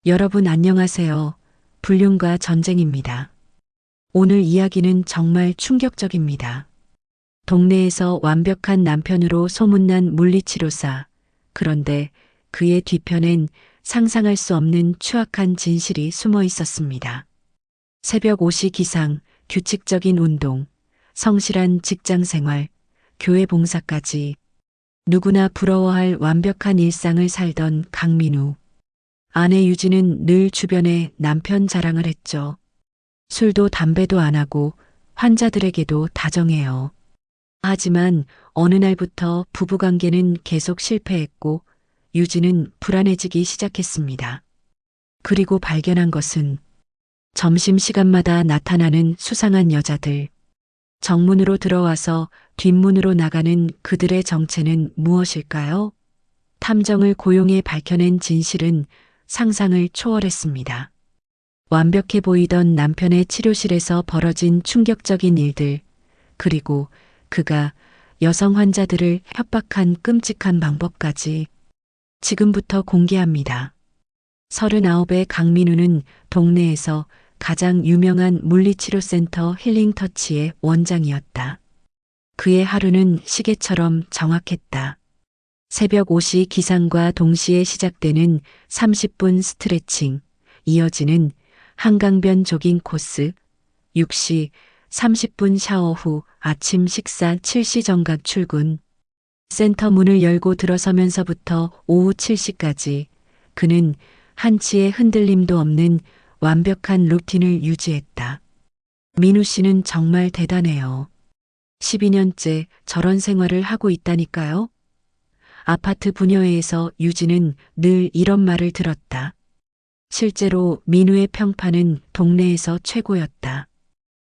여러분 안녕하세요. 불륜과 전쟁입니다. 오늘 이야기는 정말 충격적입니다. 동네에서 완벽한 남편으로 소문난 물리치료사. 그런데 그의 뒤편엔 상상할 수 없는 추악한 진실이 숨어 있었습니다. 새벽 5시 기상, 규칙적인 운동, 성실한 직장 생활, 교회 봉사까지 누구나 부러워할 완벽한 일상을 살던 강민우. 아내 유진은 늘 주변에 남편 자랑을 했죠. 술도 담배도 안 하고 환자들에게도 다정해요. 하지만 어느 날부터 부부관계는 계속 실패했고 유진은 불안해지기 시작했습니다. 그리고 발견한 것은 점심시간마다 나타나는 수상한 여자들. 정문으로 들어와서 뒷문으로 나가는 그들의 정체는 무엇일까요? 탐정을 고용해 밝혀낸 진실은 상상을 초월했습니다. 완벽해 보이던 남편의 치료실에서 벌어진 충격적인 일들, 그리고 그가 여성 환자들을 협박한 끔찍한 방법까지 지금부터 공개합니다. 39의 강민우는 동네에서 가장 유명한 물리치료센터 힐링터치의 원장이었다. 그의 하루는 시계처럼 정확했다. 새벽 5시 기상과 동시에 시작되는 30분 스트레칭, 이어지는 한강변 조깅 코스, 6시 30분 샤워 후 아침 식사 7시 정각 출근. 센터 문을 열고 들어서면서부터 오후 7시까지 그는 한치의 흔들림도 없는 완벽한 루틴을 유지했다. 민우 씨는 정말 대단해요. 12년째 저런 생활을 하고 있다니까요. 아파트 분녀회에서 유진은 늘 이런 말을 들었다. 실제로 민우의 평판은 동네에서 최고였다.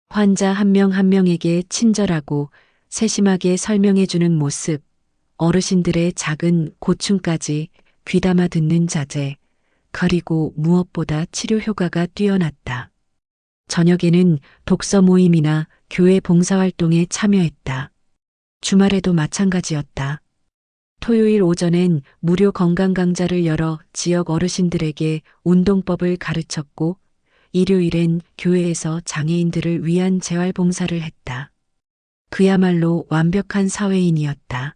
환자 한 명 한 명에게 친절하고 세심하게 설명해주는 모습, 어르신들의 작은 고충까지 귀담아 듣는 자세, 그리고 무엇보다 치료 효과가 뛰어났다. 저녁에는 독서 모임이나 교회 봉사활동에 참여했다. 주말에도 마찬가지였다. 토요일 오전엔 무료 건강 강좌를 열어 지역 어르신들에게 운동법을 가르쳤고 일요일엔 교회에서 장애인들을 위한 재활봉사를 했다. 그야말로 완벽한 사회인이었다.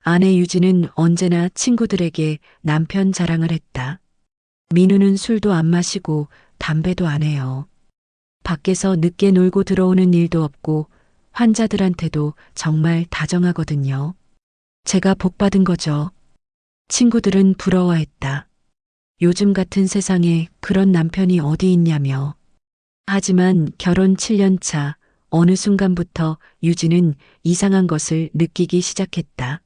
아내 유진은 언제나 친구들에게 남편 자랑을 했다. 민우는 술도 안 마시고 담배도 안 해요. 밖에서 늦게 놀고 들어오는 일도 없고 환자들한테도 정말 다정하거든요. 제가 복받은 거죠. 친구들은 부러워했다. 요즘 같은 세상에 그런 남편이 어디 있냐며. 하지만 결혼 7년 차 어느 순간부터 유진은 이상한 것을 느끼기 시작했다.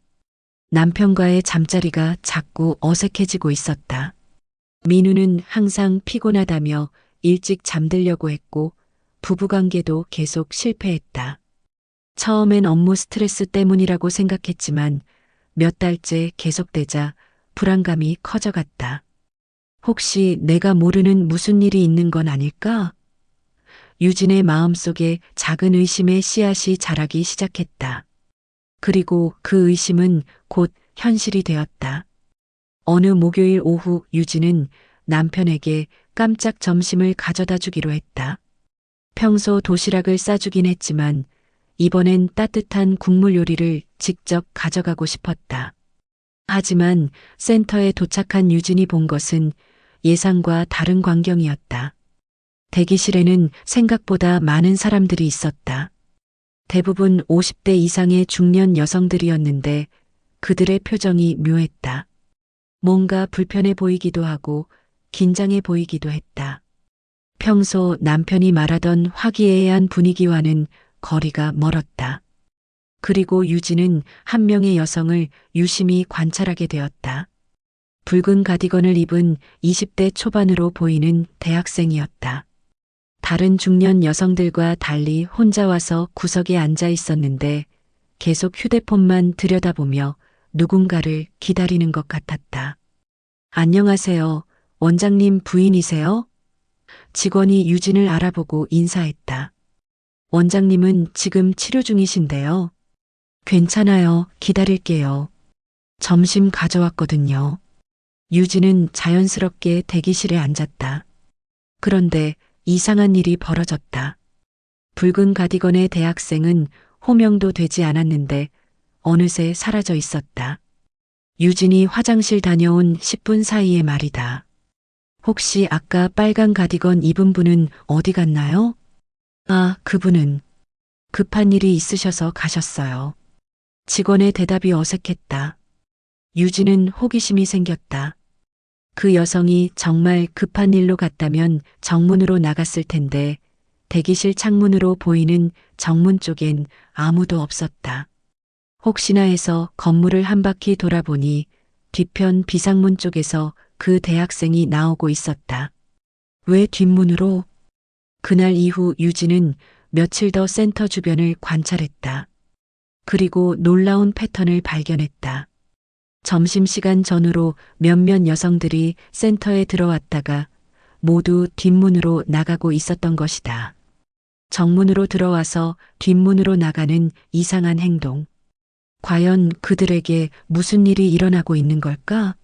남편과의 잠자리가 자꾸 어색해지고 있었다. 민우는 항상 피곤하다며 일찍 잠들려고 했고 부부관계도 계속 실패했다. 처음엔 업무 스트레스 때문이라고 생각했지만 몇 달째 계속되자 불안감이 커져갔다. 혹시 내가 모르는 무슨 일이 있는 건 아닐까? 유진의 마음속에 작은 의심의 씨앗이 자라기 시작했다. 그리고 그 의심은 곧 현실이 되었다. 어느 목요일 오후 유진은 남편에게 깜짝 점심을 가져다 주기로 했다. 평소 도시락을 싸주긴 했지만 이번엔 따뜻한 국물 요리를 직접 가져가고 싶었다. 하지만 센터에 도착한 유진이 본 것은 예상과 다른 광경이었다. 대기실에는 생각보다 많은 사람들이 있었다. 대부분 50대 이상의 중년 여성들이었는데 그들의 표정이 묘했다. 뭔가 불편해 보이기도 하고 긴장해 보이기도 했다. 평소 남편이 말하던 화기애애한 분위기와는 거리가 멀었다. 그리고 유진은 한 명의 여성을 유심히 관찰하게 되었다. 붉은 가디건을 입은 20대 초반으로 보이는 대학생이었다. 다른 중년 여성들과 달리 혼자 와서 구석에 앉아 있었는데 계속 휴대폰만 들여다보며 누군가를 기다리는 것 같았다. 안녕하세요. 원장님 부인이세요? 직원이 유진을 알아보고 인사했다. 원장님은 지금 치료 중이신데요. 괜찮아요. 기다릴게요. 점심 가져왔거든요. 유진은 자연스럽게 대기실에 앉았다. 그런데 이상한 일이 벌어졌다. 붉은 가디건의 대학생은 호명도 되지 않았는데 어느새 사라져 있었다. 유진이 화장실 다녀온 10분 사이에 말이다. 혹시 아까 빨간 가디건 입은 분은 어디 갔나요? 아, 그분은 급한 일이 있으셔서 가셨어요. 직원의 대답이 어색했다. 유진은 호기심이 생겼다. 그 여성이 정말 급한 일로 갔다면 정문으로 나갔을 텐데 대기실 창문으로 보이는 정문 쪽엔 아무도 없었다. 혹시나 해서 건물을 한 바퀴 돌아보니 뒤편 비상문 쪽에서 그 대학생이 나오고 있었다. 왜 뒷문으로? 그날 이후 유진은 며칠 더 센터 주변을 관찰했다. 그리고 놀라운 패턴을 발견했다. 점심시간 전후로 몇몇 여성들이 센터에 들어왔다가 모두 뒷문으로 나가고 있었던 것이다. 정문으로 들어와서 뒷문으로 나가는 이상한 행동. 과연 그들에게 무슨 일이 일어나고 있는 걸까?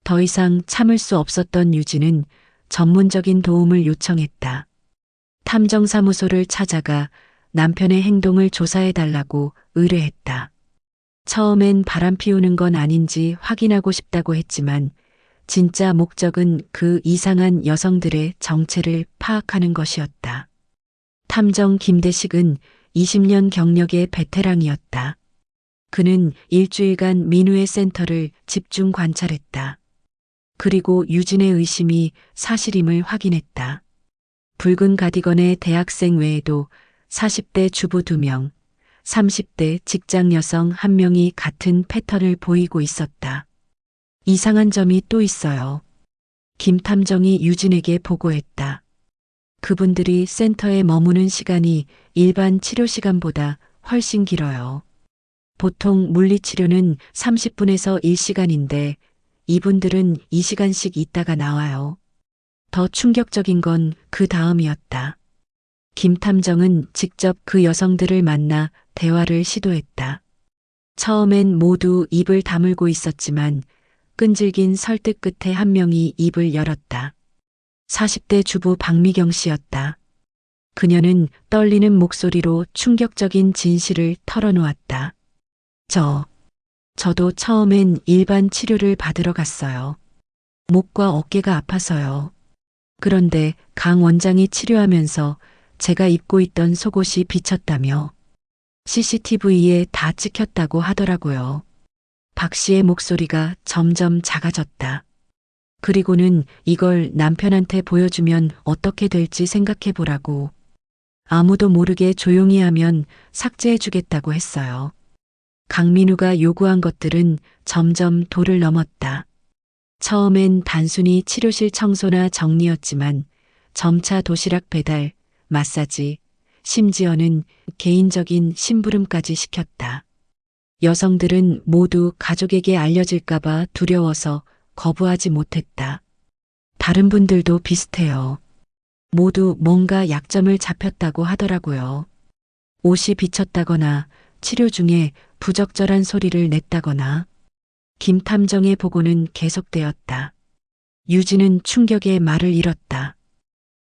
더 이상 참을 수 없었던 유진은 전문적인 도움을 요청했다. 탐정사무소를 찾아가 남편의 행동을 조사해달라고 의뢰했다. 처음엔 바람 피우는 건 아닌지 확인하고 싶다고 했지만 진짜 목적은 그 이상한 여성들의 정체를 파악하는 것이었다. 탐정 김대식은 20년 경력의 베테랑이었다. 그는 일주일간 민우의 센터를 집중 관찰했다. 그리고 유진의 의심이 사실임을 확인했다. 붉은 가디건의 대학생 외에도 40대 주부 2명, 30대 직장 여성 1명이 같은 패턴을 보이고 있었다. 이상한 점이 또 있어요. 김 탐정이 유진에게 보고했다. 그분들이 센터에 머무는 시간이 일반 치료 시간보다 훨씬 길어요. 보통 물리치료는 30분에서 1시간인데 이분들은 2시간씩 있다가 나와요. 더 충격적인 건 그 다음이었다. 김 탐정은 직접 그 여성들을 만나 대화를 시도했다. 처음엔 모두 입을 다물고 있었지만 끈질긴 설득 끝에 한 명이 입을 열었다. 40대 주부 박미경 씨였다. 그녀는 떨리는 목소리로 충격적인 진실을 털어놓았다. 저도 처음엔 일반 치료를 받으러 갔어요. 목과 어깨가 아파서요. 그런데 강 원장이 치료하면서 제가 입고 있던 속옷이 비쳤다며 CCTV에 다 찍혔다고 하더라고요. 박 씨의 목소리가 점점 작아졌다. 그리고는 이걸 남편한테 보여주면 어떻게 될지 생각해 보라고. 아무도 모르게 조용히 하면 삭제해 주겠다고 했어요. 강민우가 요구한 것들은 점점 도를 넘었다. 처음엔 단순히 치료실 청소나 정리였지만 점차 도시락 배달, 마사지, 심지어는 개인적인 심부름까지 시켰다. 여성들은 모두 가족에게 알려질까봐 두려워서 거부하지 못했다. 다른 분들도 비슷해요. 모두 뭔가 약점을 잡혔다고 하더라고요. 옷이 비쳤다거나 치료 중에 부적절한 소리를 냈다거나. 김 탐정의 보고는 계속되었다. 유진은 충격에 말을 잃었다.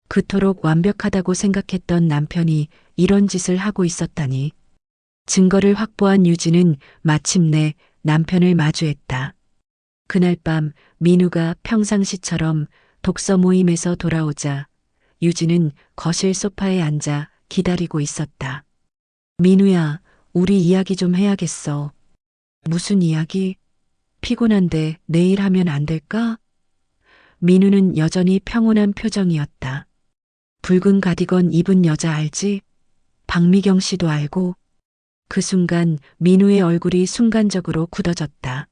그토록 완벽하다고 생각했던 남편이 이런 짓을 하고 있었다니. 증거를 확보한 유진은 마침내 남편을 마주했다. 그날 밤 민우가 평상시처럼 독서 모임에서 돌아오자 유진은 거실 소파에 앉아 기다리고 있었다. 민우야, 우리 이야기 좀 해야겠어. 무슨 이야기? 피곤한데 내일 하면 안 될까? 민우는 여전히 평온한 표정이었다. 붉은 가디건 입은 여자 알지? 박미경 씨도 알고. 그 순간 민우의 얼굴이 순간적으로 굳어졌다.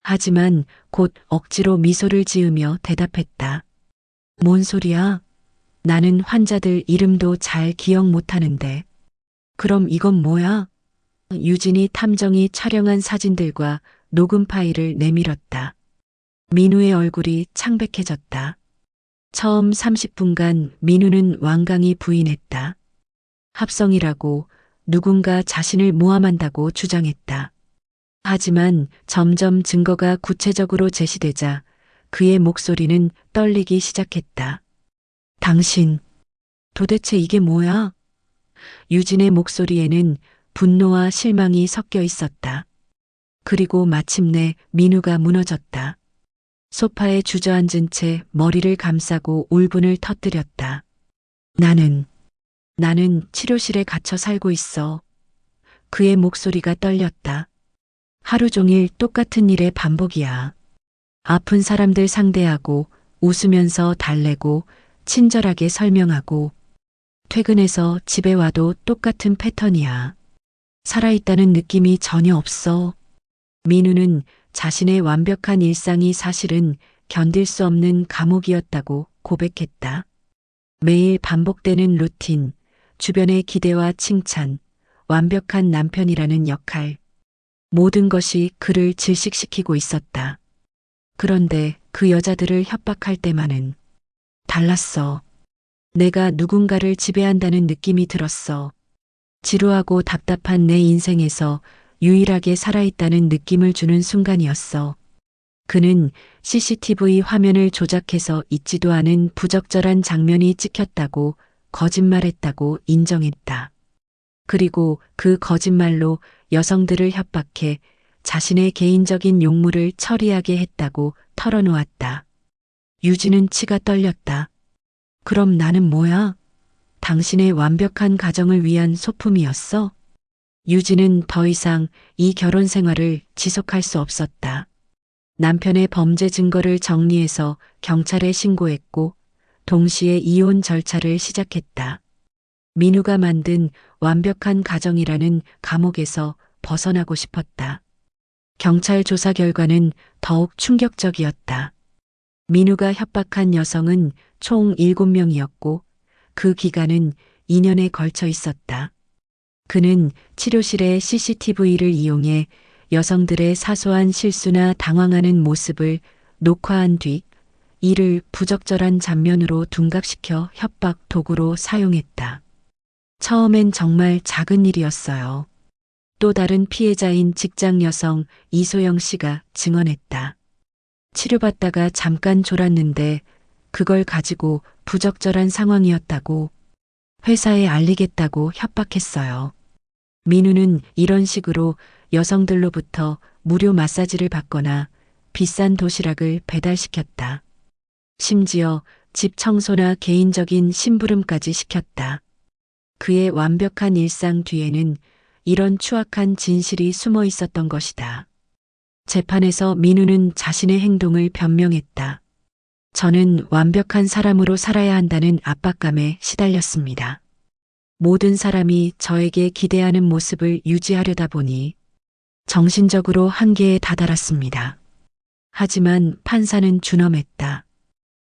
하지만 곧 억지로 미소를 지으며 대답했다. 뭔 소리야? 나는 환자들 이름도 잘 기억 못하는데. 그럼 이건 뭐야? 유진이 탐정이 촬영한 사진들과 녹음 파일을 내밀었다. 민우의 얼굴이 창백해졌다. 처음 30분간 민우는 완강히 부인했다. 합성이라고 누군가 자신을 모함한다고 주장했다. 하지만 점점 증거가 구체적으로 제시되자 그의 목소리는 떨리기 시작했다. 당신, 도대체 이게 뭐야? 유진의 목소리에는 분노와 실망이 섞여 있었다. 그리고 마침내 민우가 무너졌다. 소파에 주저앉은 채 머리를 감싸고 울분을 터뜨렸다. 나는 치료실에 갇혀 살고 있어. 그의 목소리가 떨렸다. 하루 종일 똑같은 일의 반복이야. 아픈 사람들 상대하고 웃으면서 달래고 친절하게 설명하고 퇴근해서 집에 와도 똑같은 패턴이야. 살아있다는 느낌이 전혀 없어. 민우는 자신의 완벽한 일상이 사실은 견딜 수 없는 감옥이었다고 고백했다. 매일 반복되는 루틴, 주변의 기대와 칭찬, 완벽한 남편이라는 역할. 모든 것이 그를 질식시키고 있었다. 그런데 그 여자들을 협박할 때만은 달랐어. 내가 누군가를 지배한다는 느낌이 들었어. 지루하고 답답한 내 인생에서 유일하게 살아있다는 느낌을 주는 순간이었어. 그는 CCTV 화면을 조작해서 있지도 않은 부적절한 장면이 찍혔다고 거짓말했다고 인정했다. 그리고 그 거짓말로 여성들을 협박해 자신의 개인적인 용무를 처리하게 했다고 털어놓았다. 유진은 치가 떨렸다. 그럼 나는 뭐야? 당신의 완벽한 가정을 위한 소품이었어? 유진은 더 이상 이 결혼 생활을 지속할 수 없었다. 남편의 범죄 증거를 정리해서 경찰에 신고했고 동시에 이혼 절차를 시작했다. 민우가 만든 완벽한 가정이라는 감옥에서 벗어나고 싶었다. 경찰 조사 결과는 더욱 충격적이었다. 민우가 협박한 여성은 총 7명이었고 그 기간은 2년에 걸쳐 있었다. 그는 치료실의 CCTV를 이용해 여성들의 사소한 실수나 당황하는 모습을 녹화한 뒤 이를 부적절한 장면으로 둔갑시켜 협박 도구로 사용했다. 처음엔 정말 작은 일이었어요. 또 다른 피해자인 직장 여성 이소영 씨가 증언했다. 치료받다가 잠깐 졸았는데 그걸 가지고 부적절한 상황이었다고 회사에 알리겠다고 협박했어요. 민우는 이런 식으로 여성들로부터 무료 마사지를 받거나 비싼 도시락을 배달시켰다. 심지어 집 청소나 개인적인 심부름까지 시켰다. 그의 완벽한 일상 뒤에는 이런 추악한 진실이 숨어 있었던 것이다. 재판에서 민우는 자신의 행동을 변명했다. 저는 완벽한 사람으로 살아야 한다는 압박감에 시달렸습니다. 모든 사람이 저에게 기대하는 모습을 유지하려다 보니 정신적으로 한계에 다다랐습니다. 하지만 판사는 준엄했다.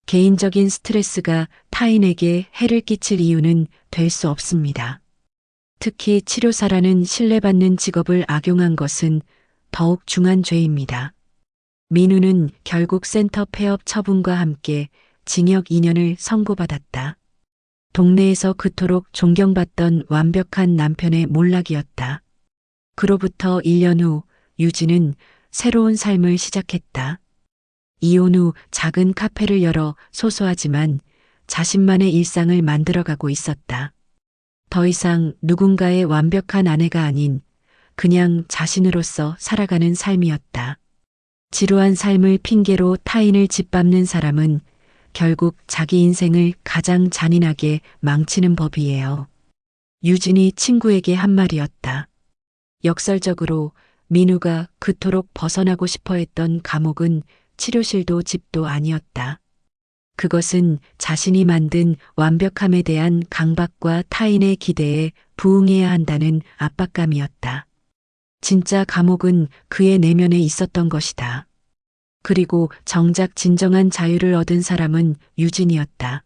개인적인 스트레스가 타인에게 해를 끼칠 이유는 될 수 없습니다. 특히 치료사라는 신뢰받는 직업을 악용한 것은 더욱 중한 죄입니다. 민우는 결국 센터 폐업 처분과 함께 징역 2년을 선고받았다. 동네에서 그토록 존경받던 완벽한 남편의 몰락이었다. 그로부터 1년 후 유진은 새로운 삶을 시작했다. 이혼 후 작은 카페를 열어 소소하지만 자신만의 일상을 만들어가고 있었다. 더 이상 누군가의 완벽한 아내가 아닌 그냥 자신으로서 살아가는 삶이었다. 지루한 삶을 핑계로 타인을 짓밟는 사람은 결국 자기 인생을 가장 잔인하게 망치는 법이에요. 유진이 친구에게 한 말이었다. 역설적으로 민우가 그토록 벗어나고 싶어 했던 감옥은 치료실도 집도 아니었다. 그것은 자신이 만든 완벽함에 대한 강박과 타인의 기대에 부응해야 한다는 압박감이었다. 진짜 감옥은 그의 내면에 있었던 것이다. 그리고 정작 진정한 자유를 얻은 사람은 유진이었다.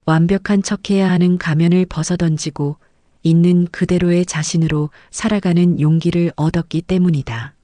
완벽한 척해야 하는 가면을 벗어던지고 있는 그대로의 자신으로 살아가는 용기를 얻었기 때문이다.